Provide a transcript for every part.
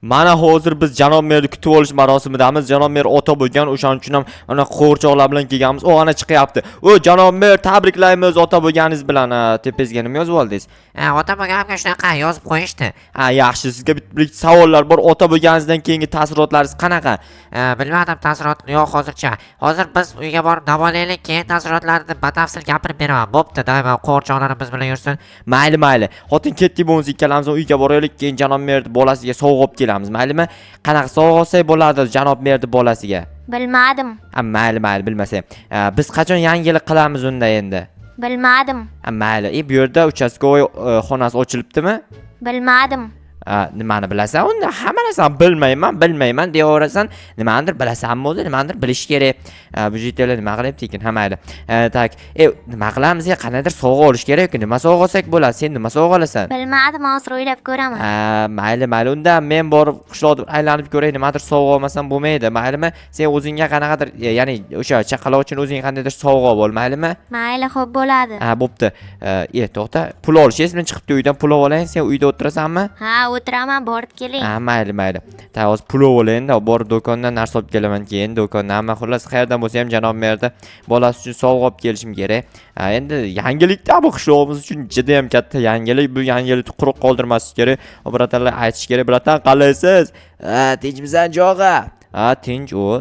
Mana hozir biz janob merni kutib olish marosimidamiz. Janob mer ota bo'lgan, o'shaning uchun ham mana qo'rchoqlar bilan kelganmiz. O ana chiqyapti. O janob mer, tabriklaymiz ota bo'lganingiz bilan. Tepangizga nima yozib oldingiz? Ota bo'lganimga shunaqa yozib qo'yishdi. Yaxshi, sizga bitta savollar bor. Ota bo'lganingizdan keyingi taassurotlaringiz qanaqa? Bilmadim, taassurot yo'q hozircha. Hozir biz uyga borib davolaylik, keyin taassurotlarni batafsil gapirib beraman. Bo'pti, doimo qo'rchoqlarimiz bilan yursin. Mayli. Xotin ketdik bo'lsa ikkalamiz uyga boraylik, keyin janob merni bolasiga sovg'a olib kelamiz, maylimi? Qanaqa sovg'a olsak bo'ladi janob merni bolasiga? Bilmadim. Mayli, bilmasam. Biz qachon yangi yil qilamiz unda endi? Bilmadim. Mayli. Bu yerda uchastkovoy xonasi ochilibdimi? Bilmadim. Nimani bilasan? Unda hamma narsani bilmayman deyaverasan. Nimadir bilasanmi o'zi? Nimadir bilish kerak. Budjetlar nima qilyapti ekan? Mayli. Tak, nima qilamiz? Qanaqadir sovg'a olish kerak-ku. Nima sovg'a olsak bo'ladi? Sen nima sovg'a olasan? Bilmadim, hozir o'ylab ko'raman. Mayli. Unda men borib qishloqda aylanib ko'ray, nimadir sovg'a olmasam bo'lmaydi, maylimi? Sen o'zingga qanaqadir, ya'ni o'sha chaqaloq uchun o'zingga qandaydir sovg'a ol, maylimi? Mayli, xo'p bo'ladi. Bo'pti. To'xta, pul olish, men chiqib uydan pul olayın, sen uyda o'tirasanmi? Ha, o'tiraman, borib keling. Mayli. Ta hozir pul olayın-da, borib do'kondan narsa olib kelaman, keyin do'kondan hamma xullas qayerdan bo'lsa ham janob merda bolasi uchun sovg'a olib kelishim kerak. Endi yangilikda bu qishlog'imiz uchun juda ham katta yangilik. Bu yangilikni quruq qoldirmaslik kerak. Bratanlar aytish kerak. Bratan, qalaysiz? Tinchmisan jog'a? Tinch. O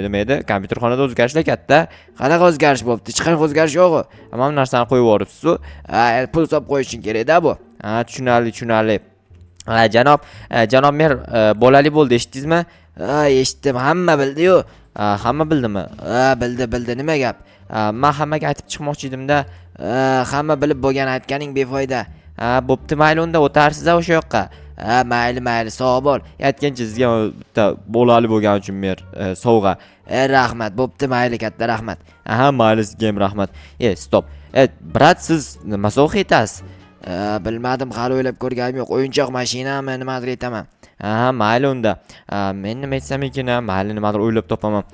nima edi? Kompyuterxonada o'zgarishlar katta. Qanaqa o'zgarish bo'pti? Hech qanaqa o'zgarish yo'q. Hamma narsani qo'yib yuboribsiz-ku. Pul solib qo'yishing kerak-da bu. Tushunarli. Janob mer bolali bo'ldi, eshitdingizmi? Eshitdim, hamma bildi-yu. Hamma bildimi? Bildi. Nima gap? Men hammaga aytib chiqmoqchi edim-da. Hamma bilib bo'lgan aytganing befoyda. Bo'pti, mayli, unda o'tarsiz o'sha yoqqa. Mayli, sog' bo'l. Aytgancha sizga bitta bolali bo'lgani uchun mer sovg'a. Rahmat, bo'pti, mayli, katta rahmat. Mayli, sizga ham rahmat. Stop. Brat, siz nima sovg'a etasiz? Bilmadim, hali o'ylab ko'rganim yo'q. O'yinchoq mashinami, nimadir aytaman. Mayli unda. Men nima aytsam ekan, mayli, nimadir o'ylab topaman.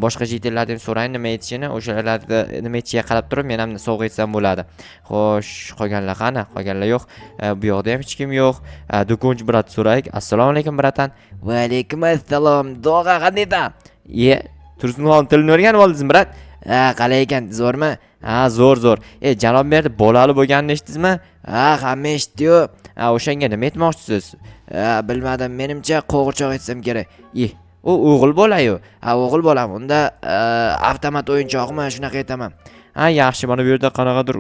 Boshqa jetellardan so'rayin nima aytishini, o'shalarda nima aytishiga qarab turib, men ham sovg'a etsam bo'ladi. Xo'sh, qolganlar qani? Qolganlar yo'q. Bu yoqda ham hech kim yo'q. Do'konchi brat so'raylik. Assalomu alaykum bratan. Va alaykum assalom. Do'g'a qandaysan? Tursunxon tilini o'rganib oldingizmi brat? Qalay ekan, zo'rmi? Zo'r. Janob merni bolali bo'lganini eshitdingizmi? Hamma eshitdi-yu. O'shanga nima aytmoqchisiz? Bilmadim, menimcha qo'g'irchoq aytsam kerak. U o'g'il bola-yu. O'g'il bolam. Unda avtomat o'yinchoqmi, shunaqa aytaman. Yaxshi, mana bu yerda qanaqadir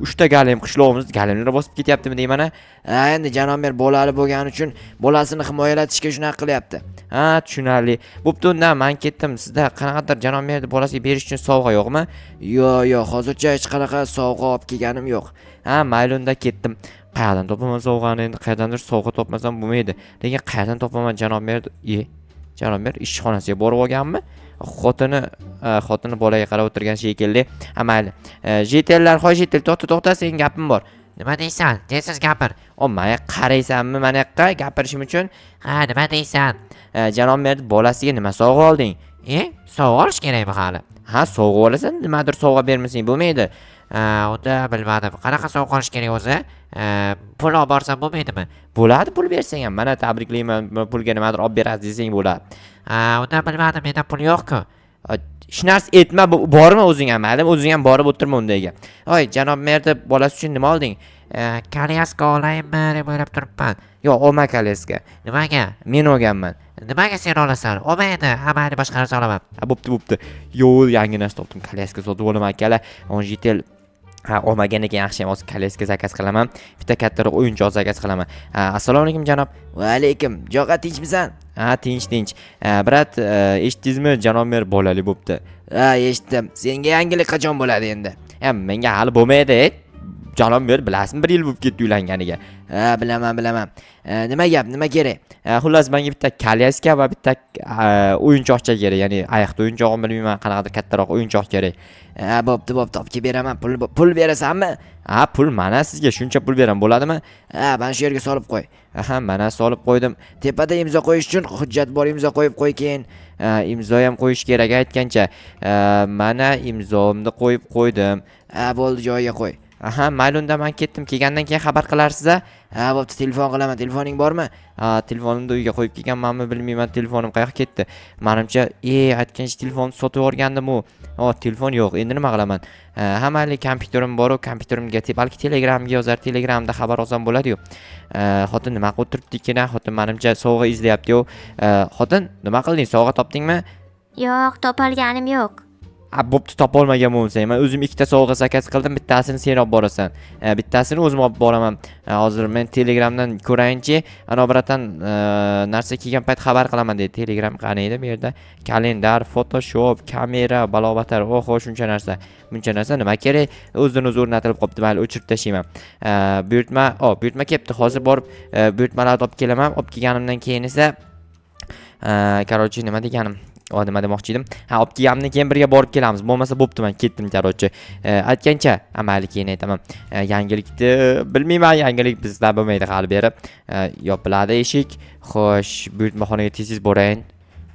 3 ta galim qishlog'imiz galimlar bosib ketyaptimi deyman. Endi janob mer bolali bo'lgani uchun bolasini himoyalatishga shunaqa qilyapti. Tushunarli. Bo'pti, unda men ketdim. Sizda qanaqadir janob merni bolasiga berish uchun sovg'a yo'qmi? Yo'q, hozircha hech qanaqa sovg'a olib kelganim yo'q. Mayli, unda ketdim. Qayerdan topaman sovg'ani? Endi qayerdandir sovg'a topmasam bo'lmaydi. Lekin qayerdan topaman janob mer? Janob mer ishxonasiga borib olganmi? Xotini bolaga qarab o'tirgan shekilli. Mayli. Jetellar, hoy jetel, to'xta, sen gapim bor. Nima deysan? Tezsiz gapir. Menga qaraysanmi mana yoqqa gapirishim uchun? Nima deysan? Janob mer bolasiga nima sovg'a olding? Sovg'a olish kerakmi hali? Sovg'a olasan, nimadir sovg'a bermasang bo'lmaydi. Unda bilmadim. Qanaqa sovg'a olish kerak o'zi? Pul olib borsam bo'lmaydimi? Bo'ladi, pul bersang ham. Mana tabriklayman, pulga nimadir olib berasiz desang bo'ladi. Unda bilmadim, menda pul yo'q-ku. Hech narsa aytma, bormi o'zing ham, mayli, o'zing ham borib o'tirma undayga. Janob merni bolasi uchun nima olding? Kolyaska olaymi deb o'ylab turibman. Yo'q, olma kolyaska. Nimaga? Men olganman. Nimaga sen olasan? Olmaydi, mayli, boshqa narsa olaman. Bo'pti. Yo'q, yangi narsa topdim. Kolyaska sotib olaman akalar. Jetel olmagan ekan, yaxshi ham hozir kolyaska zakaz qilaman. Bitta kattaroq o'yinchoq zakaz qilaman. Assalomu alaykum janob. Va alaykum. Jo'qa, tinchmisan? Tinch. Brat, eshitdingizmi? Janob mer bolali bo'pti. Eshitdim. Senga yangilik qachon bo'ladi endi? Menga hali bo'lmaydi. Janob mer bilasizmi, 1 yil bo'lib ketdi uylanganiga. Bilaman. Nima gap, nima kerak? Xullas, menga bitta kolyaska va bitta o'yinchoqcha kerak. Ya'ni ayiqda o'yinchog'im bilmayman, qanaqadir kattaroq o'yinchoq kerak. Bo'pti, olib beraman. Pul berasanmi? Pul mana sizga shuncha pul beraman, bo'ladimi? Mana shu yerga solib qo'y. Mana solib qo'ydim. Tepada imzo qo'yish uchun hujjat bor, imzo qo'yib qo'y keyin. Imzo ham qo'yish kerak aytgancha. Mana imzomni qo'yib qo'ydim. Bo'ldi, joyiga qo'y. Aha, mayli unda men ketdim. Kelgandan keyin xabar qilarsiz. Ha, bo'pti, telefon qilaman. Telefoning bormi? Ha, telefonimni uyga qo'yib kelganmanmi, bilmayman. Telefonim qayoqqa ketdi? Menimcha, aytgancha telefonni sotib yuborgandim u. Telefon yo'q. Endi nima qilaman? Ha, mayli, kompyuterim bor-ku, kompyuterimga balki Telegramga yozar, Telegramda xabar olsam bo'ladi-yu. Xotin nima qilib o'tiribdi ekan? Xotin menimcha sovg'a izlayapti-yu. Xotin, nima qilding? Sovg'a topdingmi? Yo'q, topolganim yo'q. Bo'pti, topolmagan bo'lsang, men o'zim ikkita sovg'a zakaz qildim, bittasini sen olib borasan. Bittasini o'zim olib boraman. Hozir men Telegramdan ko'rayinchi, ana biratan narsa kelgan payt xabar qilaman dedi. Telegram qani edi bu yerda? Kalendar, Photoshop, kamera, balobatar, oho, shuncha narsa. Buncha narsa nima kerak? O'zidan o'zi o'rnatilib qopti, mayli o'chirib tashlayman. Buyurtma kelibdi. Hozir borib buyurtmalarni olib kelaman. Olib kelganimdan keyin esa короче, nima deganim? Nima demoqchi edim? Olib kelganimdan keyin birga borib kelamiz. Bo'lmasa bo'pti, men ketdim, короче. Aytgancha, mayli keyin aytaman. Yangilikni bilmayman, yangilik bizda bo'lmaydi hali beri. Yopiladi eshik. Xo'sh, buyurtmaxonaga tez borayin.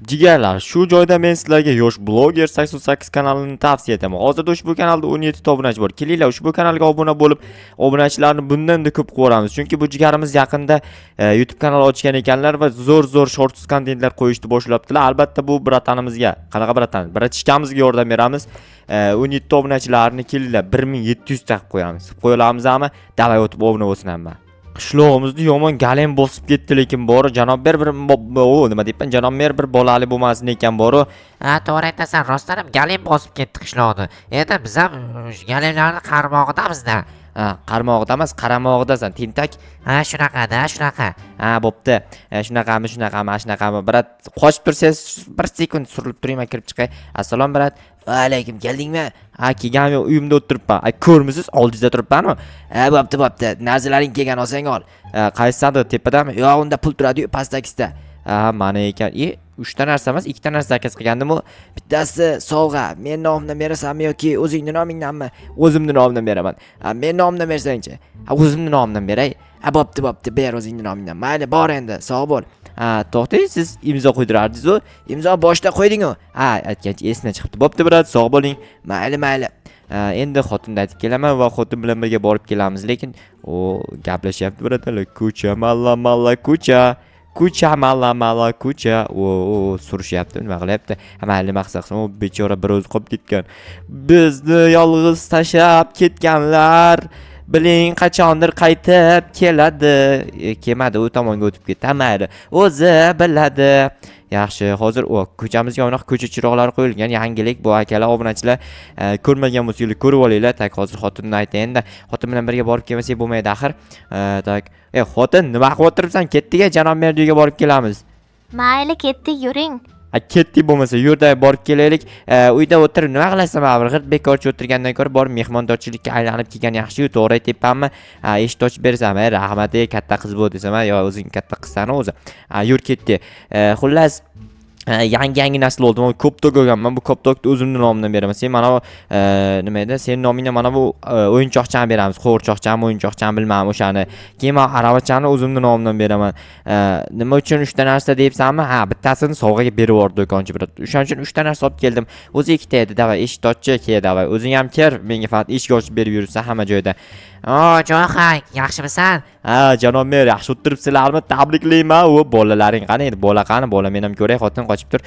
Jigarlar, shu joyda men sizlarga Yosh bloger 88 kanalini tavsiya etaman. Hozirda ushbu kanalda 17 ta obunachi bor. Kelinglar, ushbu kanalga obuna bo'lib, obunachilarni bundan-da ko'p qilamiz. Chunki bu jigarimiz yaqinda YouTube kanal ochgan ekanlar va zo'r shorts kontentlar qo'yishni boshlabdilar. Albatta bu bratanimizga, qanaqa bratan? Bratishkamizga yordam beramiz. 17 ta obunachilarni kelinglar 1700 ta qilib qo'yamiz. Qo'yalamizmi? Davay o'tib obuna bo'lsin hamma. Qishlog'imizni yomon galen bosib ketdi, lekin bori janob ber bir nima deyapman, janob mer bir bolali bo'lmasin ekan bori. Ha, to'g'ri aytasan, rostdan ham galen bosib ketdi qishloqni. Endi biz ham galenlarni qarmog'idamizda. Qarmog'ida emas, qaramog'idasan, tentak. Ha, shunaqa. Ha, bo'pti. Shunaqami, brat, qochib tursangiz 1 sekund surilib turayman, kirib chiqay. Assalom brat. Va alaykum, keldingmi? Ha, kelganim yo'q, uyimda o'tiribman. Ko'rmisiz, oldingizda turibman-ku. Ha, bo'pti. Narzalaring kelgan olsang ol. Qaysisida, tepadami? Yo'q, unda pul turadi-yu, pastdagisida. Ha, mana ekan. 3 ta narsa emas, 2 ta narsa zakaz qilgandim-ku. Bittasi sovg'a. Men nomimdan berasanmi yoki o'zingning nomingdanmi? O'zimning nomimdan beraman. Ha, men nomimdan bersang-chi. Ha, o'zimning nomimdan beray. Ha, bo'pti, ber o'zingning nomingdan. Mayli, bor endi, sog' bo'l. Ha, to'xtang, siz imzo qo'ydirardingiz-ku. Imzo boshda qo'yding-ku. Ha, aytgancha esdan chiqibdi. Bo'pti, brat, sog' bo'ling. Mayli. Endi xotinni aytib kelaman va xotin bilan birga borib kelamiz, lekin gaplashyapti birodarlar. Ko'cha malla ko'cha. Kucha malla kucha. Surishyapti, nima qilyapti? Mayli, maqsad qilsam, u bechora bir o'zi qolib ketgan. Bizni yolg'iz tashab ketganlar. Biling, qachondir qaytib keladi. Kelmadi, u tomonga o'tib ketdi. Mayli, o'zi biladi. Yaxshi, hozir ko'chamizga oyoq ko'cha chiroqlari qo'yilgan. Yangilik bu akalar, obunachilar ko'rmagan bo'lsangiz ko'rib olinglar. Tak, hozir xotinni aytayin-da. Xotin bilan birga borib kelmasak bo'lmaydi axir. Tak, xotin, nima qilib o'tiribsan? Ketdik, janob mer uyga borib kelamiz. Mayli, ketdik, yuring. Ketdik bo'lmasa, yurda borib kelaylik. Uyda o'tirib nima qilasan? G'irt bekorchi o'tirgandan ko'ra borib mehmondorchilikka aylanib kelgan yaxshi-yu, to'g'ri aytyapmanmi? Eshik ochib bersam, rahmat, katta qiz bu desam, yo o'zing katta qizsan o'zi. Yur ketdi. Xullas, yangi nasl oldim. Koptok olganman. Bu koptokni o'zimning nomimdan beraman. Sen mana bu nima edi? Sen nomingdan mana bu o'yinchoqchani beramiz. Qo'rchoqchami, o'yinchoqchani bilmadim o'shani. Keyin men aravachani o'zimning nomimdan beraman. Nima uchun 3 ta narsa deyapsanmi? Ha, bittasini sovg'aga berib yubordi do'konchi birat. O'shaning uchun 3 ta narsa olib keldim. O'zi ikkita edi, davay, eshik ochchi, kel, davay. O'zing ham kir, menga faqat eshik ochib berib yursan hamma joyda. Jo'xay, yaxshimisan? Ha, janob mer, yaxshi o'tiribsizlarmi? Tabriklayman. Bolalaring qani edi? Bola qani? Bola men ham ko'ray, xotin qochib tur.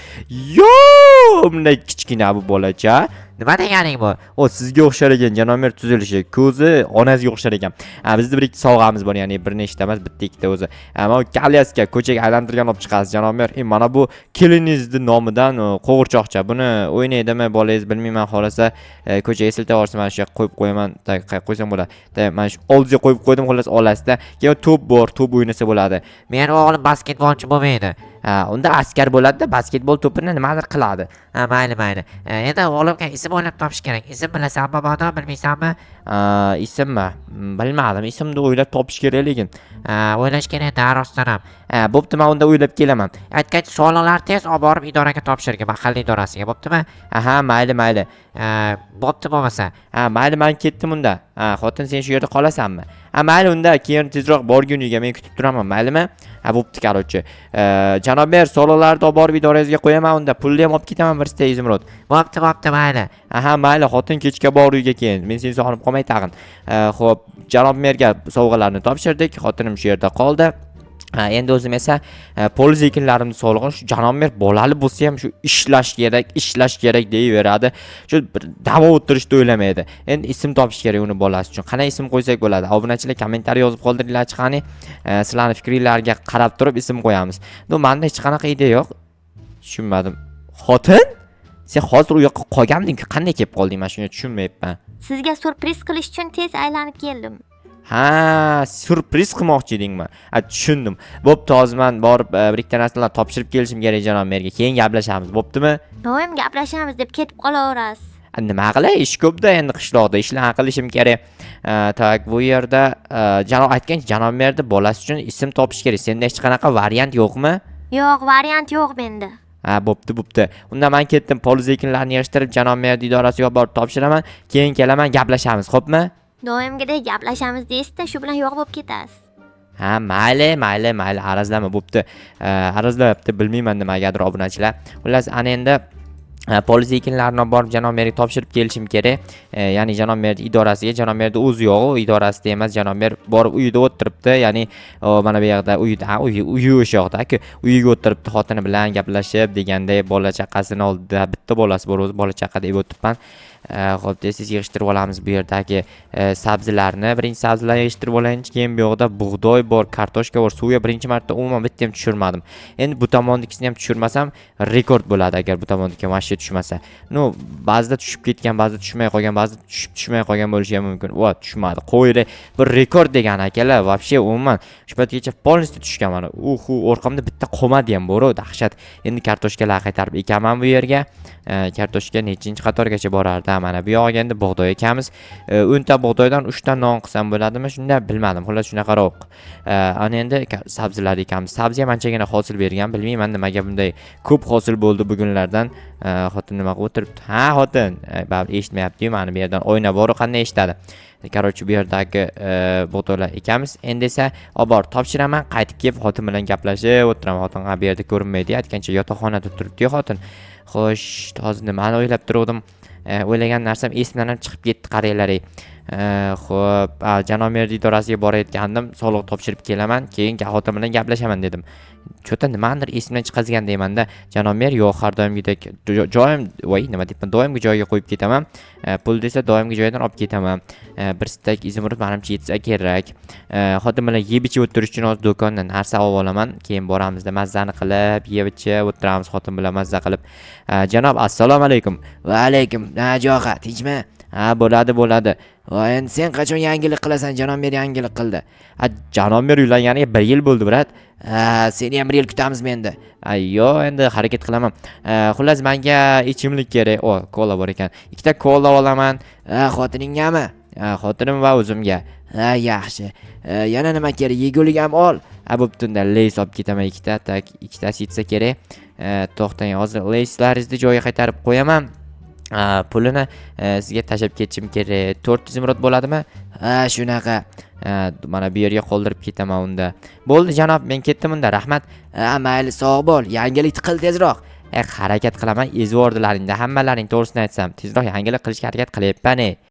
Bunday kichkina bu bolacha. Nima deganing bu? Sizga o'xshar ekan, janob mer tuzilishi. Ko'zi onasiga o'xshar ekan. Bizda bir ikkita sovg'amiz bor, ya'ni bir nechta emas, bitta ikkita o'zi. Mana kalyaska ko'chaga aylantirgan olib chiqasiz, janob mer. Mana bu keliningizning nomidan qo'g'irchoqcha. Buni o'ynaydimi, bolangiz bilmayman, xolasa ko'chaga siltab yuborsa, mana shu yoqqa qo'yib qo'yaman. Qo'ysam bo'ladi. Mana shu oldingizga qo'yib qo'ydim, xolos olasizda. Keyin to'p bor, to'p o'ynasa bo'ladi. Men o'g'lim basketbolchi bo'lmaydi. Unda askar bo'ladi-da, basketbol to'pini nimadir qiladi. Mayli. Endi o'g'limga ism o'ylab topish kerak. Ism bilasanmi, bobo, bilmaysanmi? Ismmi? Bilmadim. Ismni o'ylab topish kerak lekin. O'ylash kerak, rostdan ham. Bo'pti, men unda o'ylab kelaman. Aytgancha sovg'alarni tez olib borib idoraga topshirgin, mahalliy idorasiga, bo'ptimi? Aha, mayli. Bo'pti bo'lmasa. Mayli, men ketdim unda. Xotin, sen shu yerda qolasanmi? Mayli unda keyin tezroq borguniga men kutib turaman, maylimi? Ha, bo'pti, qarochi. Janob mer, soliqlarni olib borib idorangizga qo'yaman, unda pulni ham olib ketaman birsta Izmrod. Bo'pti, mayli. Aha, mayli, xotin kechga bor uyga keyin. Men seni sog'inib qolmay tag'in. Xo'p, janob merga sovg'alarni topshirdik. Xotinim shu yerda qoldi. Endi o'zim esa poliz ekinlarimni sog'lig'ini shu janob mer bolali bo'lsa ham shu ishlash kerak deyveradi. Shu davo o'tirishni o'ylamaydi. Endi ism topish kerak uni bolasi uchun. Qanday ism qo'ysak bo'ladi? Obunachilar kommentariy yozib qoldiringlar chiqani. Sizlarning fikringlarga qarab turib ism qo'yamiz. Menda hech qanaqa ideya yo'q. Tushunmadim. Xotin? Sen hozir u yoqqa qolganding-ku, qanday kelib qolding? Men shuni tushunmayapman. Sizga surpriz qilish uchun tez aylanib keldim. Ha, surpriz qilmoqchi edingmi? Tushundim. Bo'pti, hozir men borib bir ikkita narsalar topshirib kelishim kerak janob merga. Keyin gaplashamiz, bo'ptimi? Doim gaplashamiz deb ketib qolaverasiz. Nima qilay? Ish ko'pda endi qishloqda ishlar qilishim kerak. Tak, bu yerda janob aytgancha janob merda bolasi uchun ism topish kerak. Senda hech qanaqa variant yo'qmi? Yo'q, variant yo'q menda. Ha, bo'pti. Unda men ketdim, poliz ekinlarni yig'ishtirib janob mer idorasiga borib topshiraman, keyin kelaman, gaplashamiz, xo'pmi? Doimgidek gaplashamiz deysiz-da, shu bilan yo'q bo'lib ketasiz. Ha, mayli, arazlama, bo'pti. Arazlayapti, bilmayman nimagadir obunachilar. Xullas, ana endi poliz ekinlarini olib borib janob merga topshirib kelishim kerak. Ya'ni janob mer idorasiga, janob merda o'zi yo'q, idorasida emas, janob mer borib uyida o'tiribdi. Ya'ni mana bu yerda uyi o'sha yoqda-ku. Uyiga o'tiribdi, xotini bilan gaplashib deganday bola chaqasini oldida bitta bolasi bor, o'zi bola chaqa deb o'tiribman. Xo'p, siz yig'ishtirib olamiz bu yerdagi sabzilarni. Birinchi sabzilarni yig'ishtirib olaylik, keyin bu yoqda bug'doy bor, kartoshka bor. Suvga birinchi marta umuman bitta ham tushirmadim. Endi bu tomondikisini ham tushirmasam rekord bo'ladi agar bu tomondiki mashina tushmasa. Ba'zida tushib ketgan, ba'zida tushmay qolgan, ba'zida tushmay qolgan bo'lishi ham mumkin. Tushmadi. Qo'ydi. Bir rekord degan akalar, вообще umuman shu paytgacha polностью tushgan mana. Orqamda bitta qolmadi ham bor, dahshat. Endi kartoshkalar qaytarib ekaman bu yerga. Kartoshka nechinchi qatorgacha borardi? Mana bu yoqqa endi bug'doy ekamiz. 10 ta bug'doydan 3 ta non qilsam bo'ladimi? Shunda bilmadim. Xullas shunaqaroq. Ana endi sabzilar ekamiz. Sabzi ham anchagina hosil bergan. Bilmayman nimaga bunday ko'p hosil bo'ldi bugunlardan. Xotin nima qilib o'tiribdi? Ha, xotin. Baribir eshitmayapti-yu, mana bu yerdan o'yna bori qanday eshitadi. Qarochi bu yerdagi bug'doylar ekamiz. Endi esa olib borib topshiraman, qaytib kelib xotin bilan gaplashib o'tiraman. Xotin bu yerda ko'rinmaydi, aytgancha yotoqxonada turibdi-yu xotin. Xo'sh, hozir nimani o'ylab turdim? O'ylagan narsam esimdan ham chiqib ketdi, qaranglar. Xo'p, janob mer idorasiga borayotgandim, soliq topshirib kelaman, keyin xotin bilan gaplashaman dedim. Cho'ta nimadir esimdan chiqazgan deyman-da. Janob mer yo'q, har doimgidek doimgi joyiga qo'yib ketaman. Pul desa doimgi joydan olib ketaman. Bir stak izimurib menimcha yetsa kerak. Xotin bilan yeb ichib o'tirish uchun hozir do'kondan narsa olib olaman. Keyin boramizda mazzani qilib, yeb ichib o'tiramiz xotin bilan mazza qilib. Janob, assalomu alaykum. Va alaykum. Jo'xa, tinchmi? Ha, bo'ladi. Endi sen qachon yangilik qilasan? Janob mer yangilik qildi. Janob mer uylanganiga 1 yil bo'ldi, brat. Seni ham 1 yil kutamizmi endi? Yo'q, endi harakat qilaman. Xullas, menga ichimlik kerak. Kola bor ekan. 2 ta kola olaman. Xotiningami? Xotinim va o'zimga. Yaxshi. Yana nima kerak? Yegulik ham ol. Bo'pti, unda leys olib ketaman 2 ta, tak 2 tasi yetsa kerak. To'xtang, hozir leyslaringizni joyiga qaytarib qo'yaman. Pulini sizga tashab ketishim kerak. 400 zimrod bo'ladimi? Shunaqa. Mana bu yerga qoldirib ketaman unda. Bo'ldi janob, men ketdim unda. Rahmat. Mayli, sog' bo'l. Yangilik qil tezroq. Harakat qilaman, ezvordilaringda hammalaring to'g'risini aytsam, tezroq yangilik qilishga harakat qilyapman.